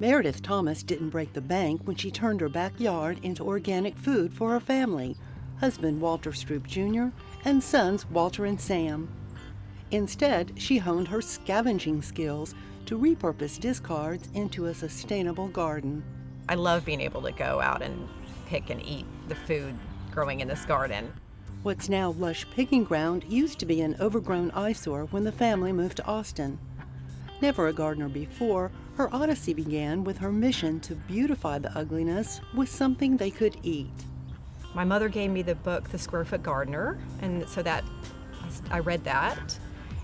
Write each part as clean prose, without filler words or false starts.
Meredith Thomas didn't break the bank when she turned her backyard into organic food for her family, husband Walter Stroop Jr. and sons Walter and Sam. Instead, she honed her scavenging skills to repurpose discards into a sustainable garden. I love being able to go out and pick and eat the food growing in this garden. What's now lush picking ground used to be an overgrown eyesore when the family moved to Austin. Never a gardener before, her odyssey began with her mission to beautify the ugliness with something they could eat. My mother gave me the book, The Square Foot Gardener, and so that I read that.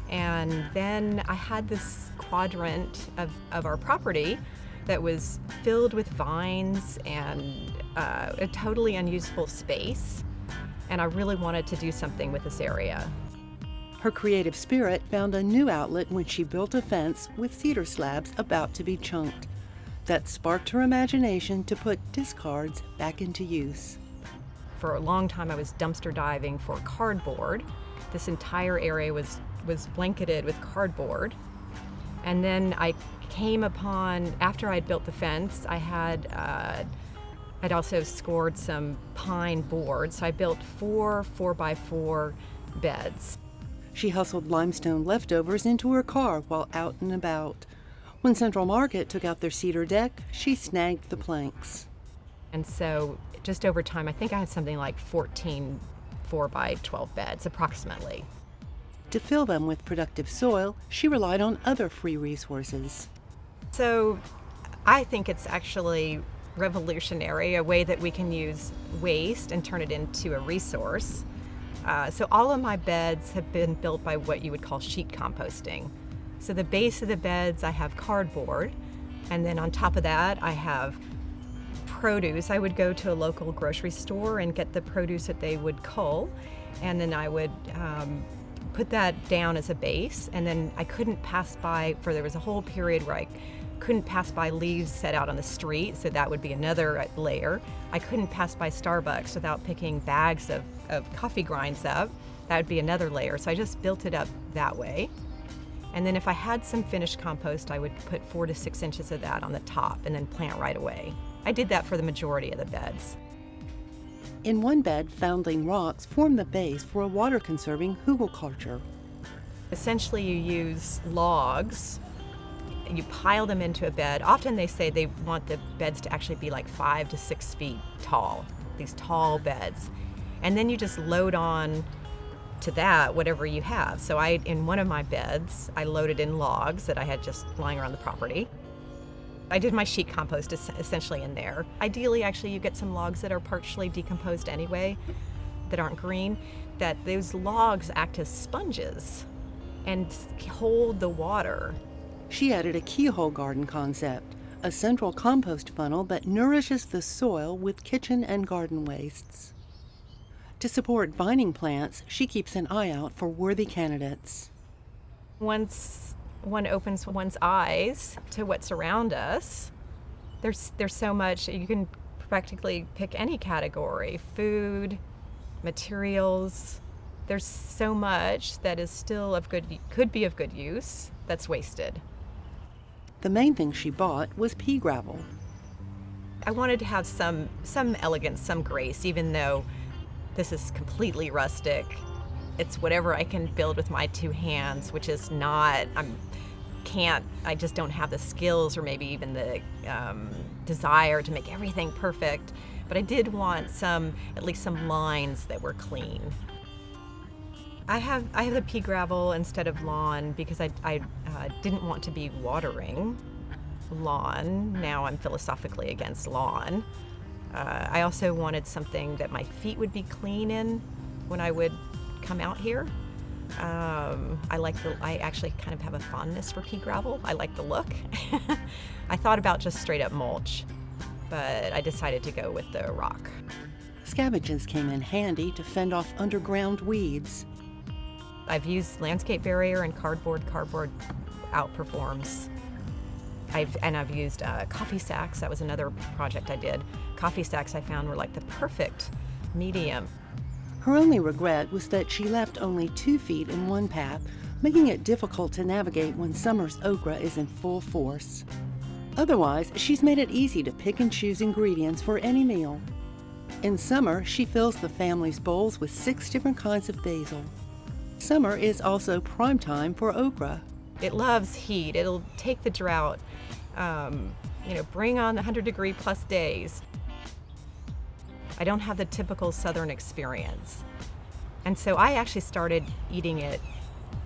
And then I had this quadrant of our property that was filled with vines and a totally unusable space. And I really wanted to do something with this area. Her creative spirit found a new outlet when she built a fence with cedar slabs about to be chunked. That sparked her imagination to put discards back into use. For a long time I was dumpster diving for cardboard. This entire area was blanketed with cardboard. And then I came upon, after I'd built the fence, I'd also scored some pine boards. So I built 4 4x4 beds. She hustled limestone leftovers into her car while out and about. When Central Market took out their cedar deck, she snagged the planks. And so just over time, I think I had something like 14 4x12 beds, approximately. To fill them with productive soil, she relied on other free resources. So I think it's actually revolutionary, a way that we can use waste and turn it into a resource. So all of my beds have been built by what you would call sheet composting. So the base of the beds, I have cardboard, and then on top of that, I have produce. I would go to a local grocery store and get the produce that they would cull, and then I would put that down as a base, and then I couldn't pass by, there was a whole period where I couldn't pass by leaves set out on the street, so that would be another layer. I couldn't pass by Starbucks without picking bags of coffee grinds up. That would be another layer. So I just built it up that way. And then if I had some finished compost, I would put 4 to 6 inches of that on the top and then plant right away. I did that for the majority of the beds. In one bed, foundling rocks form the base for a water-conserving hugelkultur. Essentially, you use logs. You pile them into a bed. Often they say they want the beds to actually be like 5 to 6 feet tall, these tall beds. And then you just load on to that whatever you have. So in one of my beds, I loaded in logs that I had just lying around the property. I did my sheet compost essentially in there. Ideally, actually, you get some logs that are partially decomposed anyway, that aren't green, that those logs act as sponges and hold the water. She added a keyhole garden concept, a central compost funnel that nourishes the soil with kitchen and garden wastes. To support vining plants, she keeps an eye out for worthy candidates. Once one opens one's eyes to what's around us, there's so much. You can practically pick any category: food, materials. There's so much that is still could be of good use that's wasted. The main thing she bought was pea gravel. I wanted to have some elegance, some grace, even though this is completely rustic. It's whatever I can build with my 2 hands, which is not, I just don't have the skills or maybe even the desire to make everything perfect. But I did want at least some lines that were clean. I have the pea gravel instead of lawn because I didn't want to be watering lawn. Now I'm philosophically against lawn. I also wanted something that my feet would be clean in when I would come out here. I actually kind of have a fondness for pea gravel. I like the look. I thought about just straight up mulch, but I decided to go with the rock. Scavenged came in handy to fend off underground weeds. I've used landscape barrier and cardboard. Cardboard outperforms. I've used coffee sacks. That was another project I did. Coffee sacks I found were like the perfect medium. Her only regret was that she left only 2 feet in one path, making it difficult to navigate when summer's okra is in full force. Otherwise, she's made it easy to pick and choose ingredients for any meal. In summer, she fills the family's bowls with 6 different kinds of basil. Summer is also prime time for okra. It loves heat. It'll take the drought, bring on the 100-degree plus days. I don't have the typical southern experience. And so I actually started eating it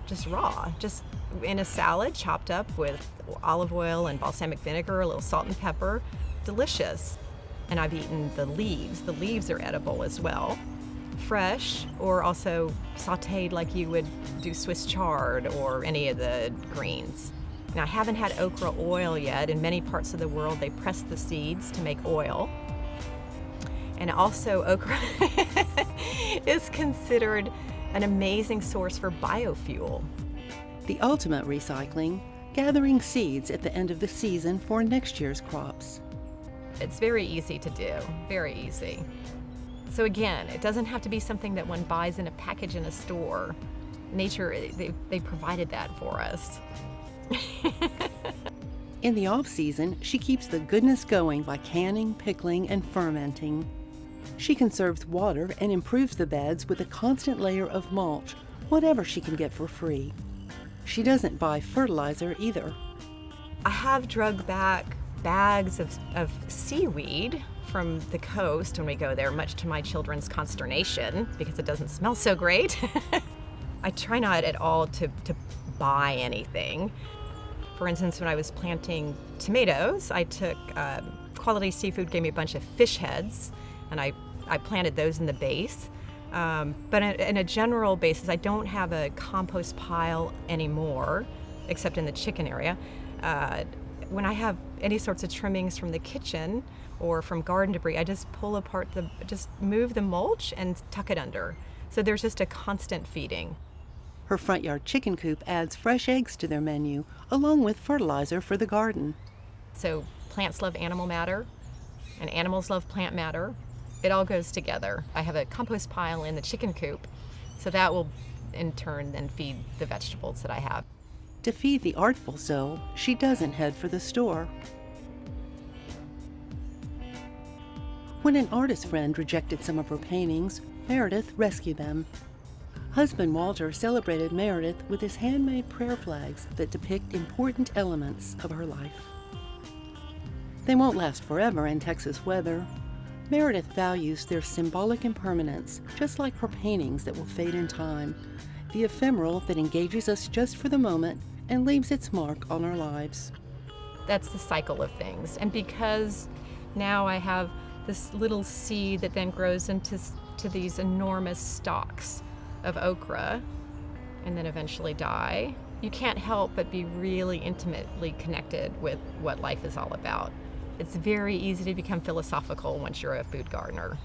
just raw, just in a salad, chopped up with olive oil and balsamic vinegar, a little salt and pepper. Delicious. And I've eaten the leaves. The leaves are edible as well. Fresh, or also sauteed like you would do Swiss chard or any of the greens. Now, I haven't had okra oil yet. In many parts of the world, they press the seeds to make oil. And also, okra is considered an amazing source for biofuel. The ultimate recycling, gathering seeds at the end of the season for next year's crops. It's very easy to do, very easy. So again, it doesn't have to be something that one buys in a package in a store. Nature, they provided that for us. In the off-season, she keeps the goodness going by canning, pickling, and fermenting. She conserves water and improves the beds with a constant layer of mulch, whatever she can get for free. She doesn't buy fertilizer either. I have drugged back bags of seaweed from the coast when we go there, much to my children's consternation, because it doesn't smell so great. I try not at all to buy anything. For instance, when I was planting tomatoes, I took Quality Seafood gave me a bunch of fish heads, and I planted those in the base. But in a general basis, I don't have a compost pile anymore, except in the chicken area. When I have any sorts of trimmings from the kitchen or from garden debris, I just pull apart just move the mulch and tuck it under. So there's just a constant feeding. Her front yard chicken coop adds fresh eggs to their menu, along with fertilizer for the garden. So plants love animal matter, and animals love plant matter. It all goes together. I have a compost pile in the chicken coop, so that will in turn then feed the vegetables that I have. To feed the artful soul, she doesn't head for the store. When an artist friend rejected some of her paintings, Meredith rescued them. Husband Walter celebrated Meredith with his handmade prayer flags that depict important elements of her life. They won't last forever in Texas weather. Meredith values their symbolic impermanence, just like her paintings that will fade in time, the ephemeral that engages us just for the moment and leaves its mark on our lives. That's the cycle of things. And because now I have this little seed that then grows into these enormous stalks of okra and then eventually die, you can't help but be really intimately connected with what life is all about. It's very easy to become philosophical once you're a food gardener.